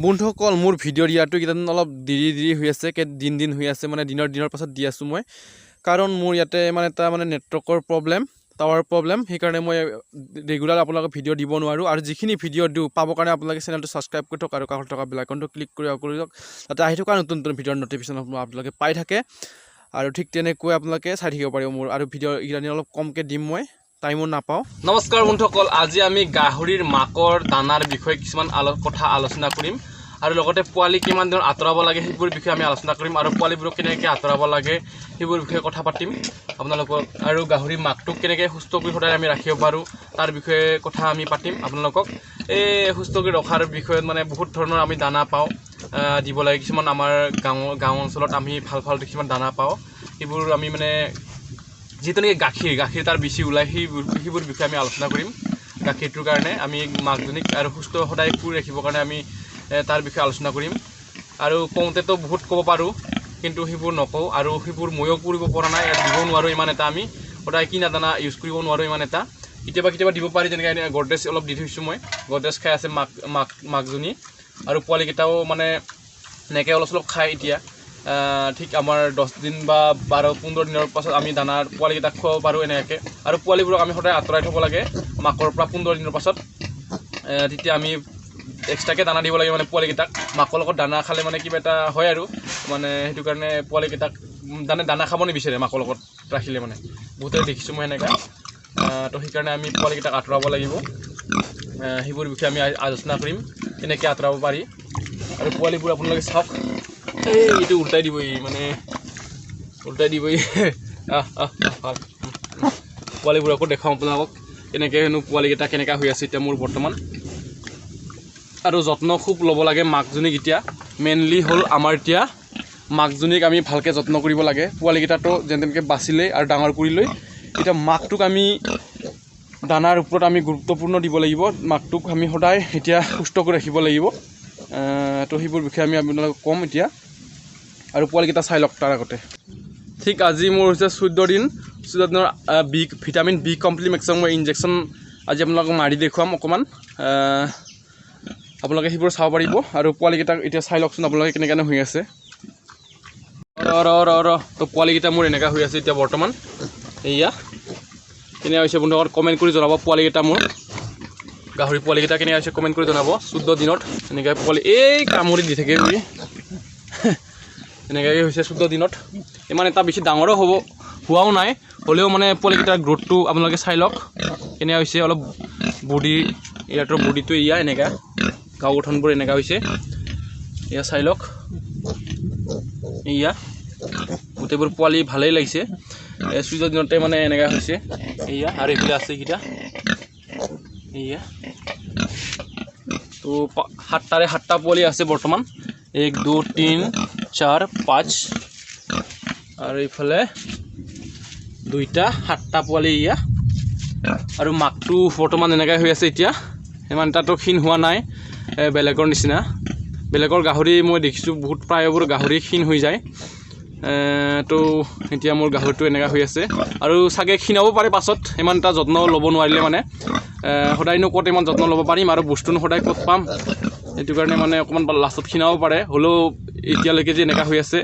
বন্ধুসকল মোৰ ভিডিঅ' দিয়াটো কেইদিন অলপ দেৰি হৈ আছে দিন হৈ আছে মানে দিনৰ পাছত দি আছোঁ মই কাৰণ মোৰ ইয়াতে মানে এটা মানে নেটৱৰ্কৰ প্ৰব্লেম টাৱাৰ প্ৰব্লেম সেইকাৰণে মই ৰেগুলাৰ আপোনালোকক ভিডিঅ' দিব নোৱাৰোঁ আৰু যিখিনি ভিডিঅ' দিওঁ পাবৰ কাৰণে আপোনালোকে চেনেলটো ছাবস্ক্ৰাইব কৰি থওক আৰু কাষত থকা বেল আইকনটো ক্লিক কৰি দিয়ক যাতে আহি থকা নতুন ভিডিঅ'ৰ নটিফিকেশ্যন আপোনালোকে পাই থাকে আৰু ঠিক তেনেকৈ আপোনালোকে চাই থাকিব পাৰিব মোৰ আৰু ভিডিঅ' ইৰানী অলপ কমকৈ দিম মই টাইমো নাপাওঁ। নমস্কাৰ বন্ধুসকল, আজি আমি গাহৰিৰ মাকৰ দানাৰ বিষয়ে কিছুমান কথা আলোচনা কৰিম আৰু লগতে পোৱালি কিমান দিনত আঁতৰাব লাগে সেইবোৰ বিষয়ে আমি আলোচনা কৰিম আৰু পোৱালিবোৰক কেনেকৈ আঁতৰাব লাগে সেইবোৰ বিষয়ে কথা পাতিম আপোনালোকক আৰু গাহৰি মাকটোক কেনেকৈ সুস্থ কৰি সদায় আমি ৰাখিব পাৰোঁ তাৰ বিষয়ে কথা আমি পাতিম আপোনালোকক। এই সুস্থ কৰি ৰখাৰ বিষয়ত মানে বহুত ধৰণৰ আমি দানা পাওঁ দিব লাগে, কিছুমান আমাৰ গাঁও অঞ্চলত আমি ভাল কিছুমান দানা পাওঁ সেইবোৰ আমি মানে যিটো নেকি গাখীৰ তাৰ বেছি ওলায় সেইবোৰ বিষয়ে আমি আলোচনা কৰিম। গাখীৰটোৰ কাৰণে আমি মাকজনীক আৰু সুস্থ সদায় কৰি ৰাখিবৰ কাৰণে আমি তাৰ বিষয়ে আলোচনা কৰিম আৰু কওঁতেতো বহুত ক'ব পাৰোঁ কিন্তু সেইবোৰ নকওঁ আৰু সেইবোৰ ময়ো কৰিব পৰা নাই, দিব নোৱাৰোঁ ইমান এটা, আমি সদায় কিনা দানা ইউজ কৰিব নোৱাৰোঁ ইমান এটা, কেতিয়াবা দিব পাৰি। যেনেকৈ গডৰেজ অলপ দি থৈছোঁ মই, গডৰেজ খাই আছে মাকজনী আৰু পোৱালিকেইটাও মানে এনেকৈ অলপ চলপ খায় এতিয়া। ঠিক আমাৰ 10 দিন বা 12-15 দিনৰ পাছত আমি দানাৰ পোৱালিকেইটাক খুৱাব পাৰোঁ এনেকৈ আৰু পোৱালিবোৰক আমি সদায় আঁতৰাই থ'ব লাগে মাকৰ পৰা 15 দিনৰ পাছত, তেতিয়া আমি এক্সট্ৰাকৈ দানা দিব লাগে মানে পোৱালিকেইটাক। মাকৰ লগত দানা খালে মানে কিবা এটা হয় আৰু মানে সেইটো কাৰণে পোৱালিকেইটাক দানা খাব নিবিচাৰে মাকৰ লগত ৰাখিলে, মানে বহুতে দেখিছোঁ মই এনেকৈ। তো সেইকাৰণে আমি পোৱালিকেইটাক আঁতৰাব লাগিব, সেইবোৰ বিষয়ে আমি আলোচনা কৰিম কেনেকৈ আঁতৰাব পাৰি। আৰু পোৱালিবোৰ আপোনালোকে চাওক, এইটো উল্টাই দিবই পোৱালিবোৰকো দেখাওঁ আপোনালোকক কেনেকৈ হেনো পোৱালিকেইটা কেনেকৈ হৈ আছে এতিয়া মোৰ বৰ্তমান। আৰু যত্ন খুব ল'ব লাগে মাকজনীক। এতিয়া মেইনলি হ'ল আমাৰ এতিয়া মাকজনীক আমি ভালকৈ যত্ন কৰিব লাগে। পোৱালিকেইটাতো যেনেকৈ বাচিলে আৰু ডাঙৰ কৰি লৈ এতিয়া মাকটোক আমি দানাৰ ওপৰত আমি গুৰুত্বপূৰ্ণ দিব লাগিব, মাকটোক আমি সদায় এতিয়া সুস্থ কৰি ৰাখিব লাগিব। তো সেইবোৰ বিষয়ে আমি আপোনালোকক ক'ম এতিয়া আৰু পোৱালিকেইটা চাই লওক তাৰ আগতে। ঠিক আজি মোৰ হৈছে 14 দিনৰ ভিটামিন বি কমপ্লিমেক্সৰ মই ইনজেকশ্যন আজি আপোনালোকক মাৰি দেখুৱাম অকণমান, আপোনালোকে সেইবোৰ চাব পাৰিব। আৰু পোৱালিকেইটাক এতিয়া চাই লওকচোন আপোনালোকে কেনেকৈ হৈ আছে। তো পোৱালিকেইটা মোৰ এনেকুৱা হৈ আছে এতিয়া বৰ্তমান। এয়া কেনেকুৱা হৈছে বন্ধুসকল কমেণ্ট কৰি জনাব। পোৱালিকেইটা মোৰ গাহৰি পোৱালিকেইটা কেনেকুৱা হৈছে কমেণ্ট কৰি জনাব। 14 দিনত এনেকৈ পোৱালি কামুৰি দি থাকে বুলি এনেকৈ হৈছে 14 দিনত। ইমান এটা বেছি ডাঙৰো হোৱাও নাই, হ'লেও মানে পোৱালিকেইটাৰ গ্ৰ'থটো আপোনালোকে চাই লওক কেনেকুৱা হৈছে। অলপ বডি, ইয়াতৰ বডিটো এনেকুৱা, গাও গঠনবোৰ এনেকুৱা হৈছে, এয়া চাই লওক। গোটেইবোৰ পোৱালি ভালেই লাগিছে, 14 দিনতে মানে এনেকুৱা হৈছে। আৰু এইফালে আছে এইকেইটা, তো 7টা পোৱালি আছে বৰ্তমান। 1 2 3 4 5 আৰু এইফালে 2টা, 7টা পোৱালি আৰু মাকটো বৰ্তমান এনেকৈ হৈ আছে এতিয়া। ইমান এটাতো ক্ষীণ হোৱা নাই বেলেগৰ নিচিনা। বেলেগৰ গাহৰি মই দেখিছোঁ বহুত প্ৰায়বোৰ গাহৰি ক্ষীণ হৈ যায়, তো এতিয়া মোৰ গাহৰিটো এনেকুৱা হৈ আছে আৰু চাগে ক্ষীণাব পাৰে পাছত, ইমান এটা যত্ন ল'ব নোৱাৰিলে মানে। সদায়নো ক'ত ইমান যত্ন ল'ব পাৰিম আৰু বস্তুনো সদায় ক'ত পাম, সেইটো কাৰণে মানে অকণমান লাষ্টত ক্ষীণাব পাৰে। হ'লেও এতিয়ালৈকে যে এনেকুৱা হৈ আছে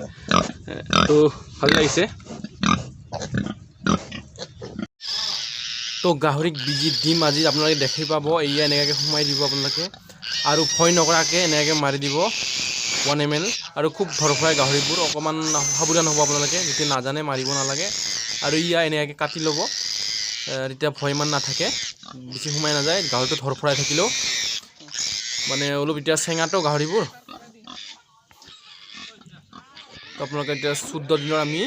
তো ভাল লাগিছে। তো গাহৰিক বিজি দিম আজি, আপোনালোকে দেখি পাব। এনেকৈ সোমাই দিব আপোনালোকে আৰু ভয় নকৰাকৈ এনেকৈ মাৰি দিব 1 ml। আৰু খুব ধৰফৰাই গাহৰিবোৰ, অকণমান সাৱধান হ'ব আপোনালোকে, যেতিয়া নাজানে মাৰিব নালাগে। আৰু এনেকৈ কাটি ল'ব, তেতিয়া ভয় ইমান নাথাকে, বেছি সোমাই নাযায়। গাহৰিটো ধৰফৰাই থাকিলেও মানে অলপ এতিয়া চেঙাটো গাহৰিবোৰ। তো আপোনালোকে এতিয়া 14 দিনৰ আমি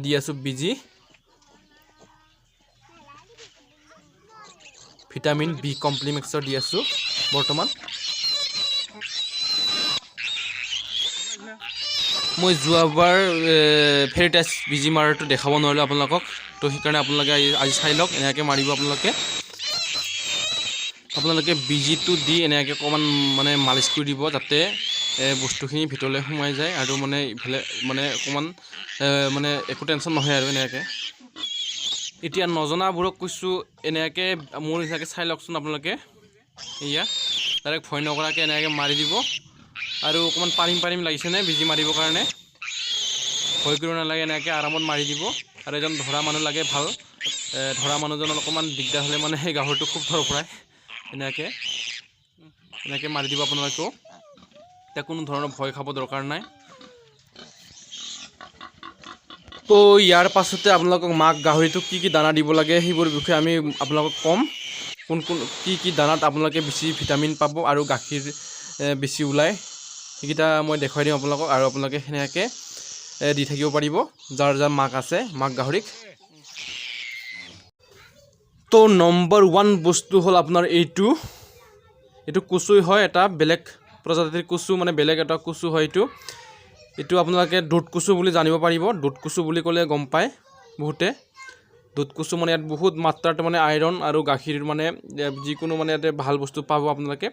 দি আছোঁ বিজি ভিটামিন বি কমপ্লিমেক্সৰ দি আছোঁ বৰ্তমান। মই যোৱাবাৰ ফেৰিটাছ বিজি মাৰাটো দেখাব নোৱাৰিলোঁ আপোনালোকক, তো সেইকাৰণে আপোনালোকে আজি চাই লওক। এনেকৈ মাৰিব আপোনালোকে বিজিটো দি এনেকৈ অকণমান মানে মালিচ কৰি দিব, যাতে বস্তুখিনি ভিতৰলৈ সোমাই যায় আৰু মানে ইফালে মানে অকণমান মানে একো টেনশ্যন নহয় আৰু এনেকৈ। এতিয়া নজনাবোৰক কৈছোঁ এনেকৈ মোৰ নিচিনাকৈ চাই লওকচোন আপোনালোকে। ডাইৰেক্ট ভয় নকৰাকৈ এনেকৈ মাৰি দিব আৰু অকণমান পাৰিম লাগিছেনে বেজি মাৰিবৰ কাৰণে ভয় কৰিব নালাগে এনেকৈ আৰামত মাৰি দিব আৰু এজন ধৰা মানুহ লাগে ভাল ধৰা মানুহজনৰ অকণমান দিগদাৰ হ'লে মানে সেই গাহৰিটো খুব ধৰফৰাই এনেকৈ মাৰি দিব আপোনালোকেও এতিয়া কোনো ধৰণৰ ভয় খাব দৰকাৰ নাই তো ইয়াৰ পাছতে আপোনালোকক মাক গাহৰিটোক কি দানা দিব লাগে সেইবোৰ বিষয়ে আমি আপোনালোকক ক'ম কোন কি দানাত আপোনালোকে বেছি ভিটামিন পাব আৰু গাখীৰ বেছি ওলায় সেইকেইটা মই দেখুৱাই দিম আপোনালোকক আৰু আপোনালোকে সেনেকৈ দি থাকিব পাৰিব যাৰ মাক আছে মাক গাহৰিক তো নম্বৰ 1 বস্তু হ'ল আপোনাৰ এইটো কচুই হয় এটা বেলেগ প্ৰজাতিৰ কচু মানে বেলেগ এটা কচু হয় এইটো আপোনালোকে দুধ কচু বুলি জানিব পাৰিব দুধ কচু বুলি ক'লে গম পায় বহুতে দুধ কচু মানে ইয়াত বহুত মাত্ৰাত মানে আইৰণ আৰু গাখীৰ মানে যিকোনো মানে ইয়াতে ভাল বস্তু পাব আপোনালোকে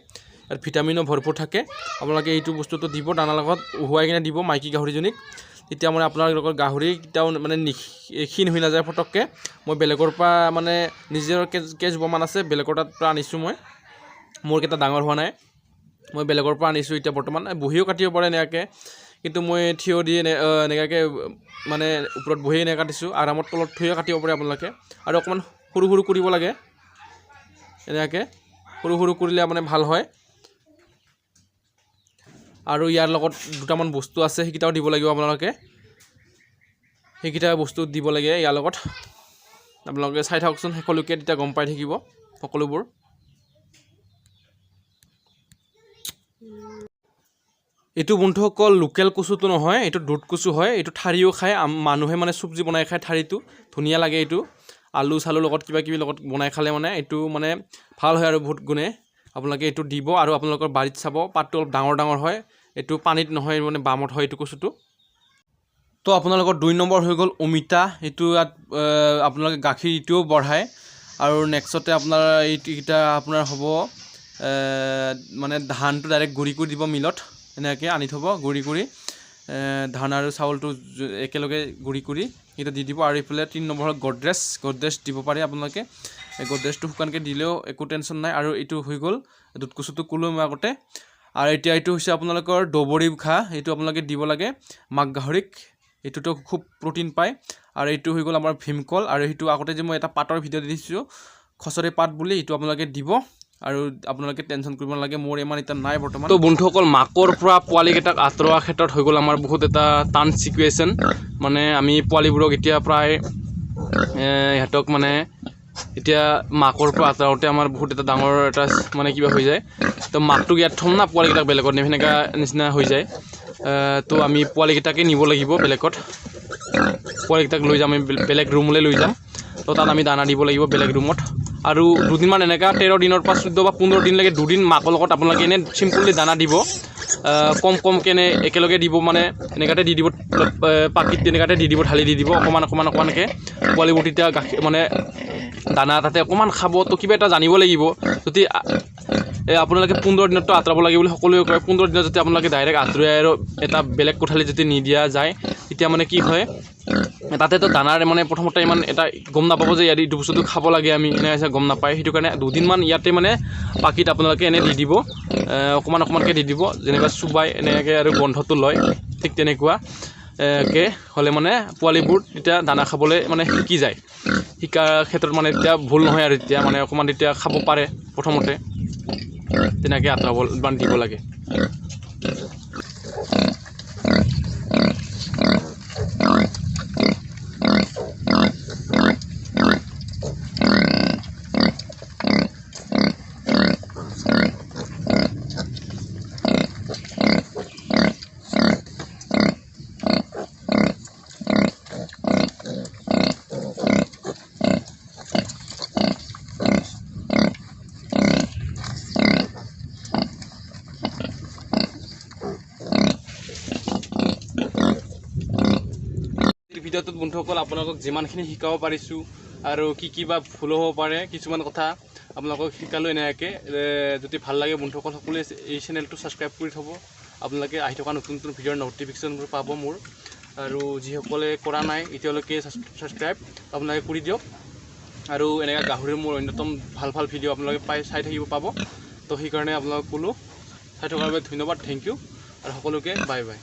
ইয়াত ভিটামিনো ভৰপূৰ থাকে আপোনালোকে এইটো বস্তুটো দিব দানাৰ লগত উহুৱাই কিনে দিব মাইকী গাহৰিজনীক তেতিয়া মানে আপোনালোকৰ গাহৰি কেতিয়াও মানে ক্ষীণ হৈ নাযায় ফটককৈ মই বেলেগৰ পৰা মানে নিজৰ কেজ বমান আছে বেলেগৰ তাত পৰা আনিছোঁ মই মোৰ কেইটা ডাঙৰ হোৱা নাই মই বেলেগৰ পৰা আনিছোঁ এতিয়া বৰ্তমান বহিও কাটিব পাৰে এনেকৈ কিন্তু মই থিয় দি এনেকুৱাকৈ মানে ওপৰত বহি এনেকৈ কাটিছোঁ আৰামত তলত থৈও কাটিব পাৰে আপোনালোকে আৰু অকণমান সৰু কৰিব লাগে এনেকৈ সৰু কৰিলে মানে ভাল হয় আৰু ইয়াৰ লগত দুটামান বস্তু আছে সেইকেইটাও দিব লাগিব আপোনালোকে সেইকেইটা বস্তু দিব লাগে ইয়াৰ লগত আপোনালোকে চাই থাককচোন সকলোকে তেতিয়া গম পাই থাকিব সকলোবোৰ এইটো বন্ধুসকল লোকেল কচুটো নহয় এইটো দুধ কচু হয় এইটো ঠাৰিও খায় মানুহে মানে চব্জি বনাই খায় ঠাৰিটো ধুনীয়া লাগে এইটো আলু চালুৰ লগত কিবা কিবি লগত বনাই খালে মানে এইটো মানে ভাল হয় আৰু বহুত গুণে আপোনালোকে এইটো দিব আৰু আপোনালোকৰ বাৰীত চাব পাতটো অলপ ডাঙৰ হয় এইটো পানীত নহয় মানে বামত হয় এইটো কচুটো তো আপোনালোকৰ 2 নম্বৰ হৈ গ'ল অমিতা এইটো ইয়াত আপোনালোকে গাখীৰ ইটোও বঢ়ায় আৰু নেক্সটতে আপোনাৰ এইকেইটা আপোনাৰ হ'ব মানে ধানটো ডাইৰেক্ট গুড়ি কৰি দিব মিলত এনেকৈ আনি থ'ব গুড়ি কৰি ধান আৰু চাউলটো একেলগে গুড়ি কৰি এইটো দি দিব আৰু এইফালে 3 নম্বৰ হ'ল গড্ৰেছ দিব পাৰে আপোনালোকে এই গড্ৰেছটো শুকানকৈ দিলেও একো টেনশ্যন নাই আৰু এইটো হৈ গ'ল দুধ কচুটো ক'লোঁ মই আগতে আৰু এতিয়া এইটো হৈছে আপোনালোকৰ দবৰি ঘাঁহ এইটো আপোনালোকে দিব লাগে মাক গাহৰিক এইটোতো খুব প্ৰটিন পায় আৰু এইটো হৈ গ'ল আমাৰ ভীমকল আৰু সেইটো আগতে যে মই এটা পাতৰ ভিডিঅ' দি দিছোঁ খচৰে পাত বুলি এইটো আপোনালোকে দিব আৰু আপোনালোকে টেনশ্যন কৰিব নালাগে মোৰ ইমান এটা নাই বৰ্তমান তো বন্ধুসকল মাকৰ পৰা পোৱালিকেইটাক আঁতৰোৱাৰ ক্ষেত্ৰত হৈ গ'ল আমাৰ বহুত এটা টান চিটুৱেশ্যন মানে আমি পোৱালিবোৰক এতিয়া প্ৰায় ইহঁতক মানে এতিয়া মাকৰ পৰা আঁতৰাওঁতে আমাৰ বহুত এটা ডাঙৰ এটা মানে কিবা হৈ যায় তো মাকটোক ইয়াত থ'ম না পোৱালিকেইটাক বেলেগত নিম সেনেকুৱা নিচিনা হৈ যায় তো আমি পোৱালিকেইটাকে নিব লাগিব বেলেগত পোৱালিকেইটাক লৈ যাম আমি বেলেগ ৰুমলৈ লৈ যাম তো তাত আমি দানা দিব লাগিব বেলেগ ৰুমত আৰু দুদিনমান এনেকুৱা 13 দিনৰ পৰা 14 বা 15 দিনলৈকে দুদিন মাকৰ লগত আপোনালোকে এনে চিম্পলি দানা দিব কমকৈ একেলগে দিব মানে এনেকুৱাতে দি দিব পাকিত তেনেকুৱাতে দি দিব ঢালি দি দিব অকণমানকৈ পোৱালিবোৰ তেতিয়া গাখীৰ মানে দানা তাতে অকণমান খাব তো কিবা এটা জানিব লাগিব যদি আপোনালোকে 15 দিনততো আঁতৰাব লাগে বুলি সকলোৱে কয় 15 দিনত যদি আপোনালোকে ডাইৰেক্ট আঁতৰাই আৰু এটা বেলেগ কোঠালি যদি নিদিয়া যায় তেতিয়া মানে কি হয় তাতেতো দানাৰ মানে প্ৰথমতে ইমান এটা গম নাপাব যে ইয়াত এইটো বস্তুটো খাব লাগে আমি এনেকৈ গম নাপায় সেইটো কাৰণে দুদিনমান ইয়াতে মানে পাকিত আপোনালোকে এনে দি দিব অকণমানকৈ দি দিব যেনেকুৱা চুবাই এনেকৈ আৰু গন্ধটো লয় ঠিক তেনেকুৱাকৈ হ'লে মানে পোৱালিবোৰ তেতিয়া দানা খাবলৈ মানে শিকি যায় শিকাৰ ক্ষেত্ৰত মানে এতিয়া ভুল নহয় আৰু এতিয়া মানে অকণমান তেতিয়া খাব পাৰে প্ৰথমতে তেনেকৈ আঁতৰাব দিব লাগে ভিডিঅ'টোত বন্ধুসকল আপোনালোকক যিমানখিনি শিকাব পাৰিছোঁ আৰু কি বা ভুল হ'ব পাৰে কিছুমান কথা আপোনালোকক শিকালোঁ এনেকৈ যদি ভাল লাগে বন্ধুসকল সকলোৱে এই চেনেলটো ছাবস্ক্ৰাইব কৰি থ'ব আপোনালোকে আহি থকা নতুন ভিডিঅ'ৰ ন'টিফিকেশ্যনবোৰ পাব মোৰ আৰু যিসকলে কৰা নাই এতিয়ালৈকে ছাবস্ক্ৰাইব আপোনালোকে কৰি দিয়ক আৰু এনেকৈ গাহৰিৰ মোৰ অন্যতম ভাল ভিডিঅ' আপোনালোকে চাই থাকিব পাব তো সেইকাৰণে আপোনালোক ক'লোঁ চাই থকাৰ বাবে ধন্যবাদ, থেংক ইউ আৰু সকলোকে বাই বাই।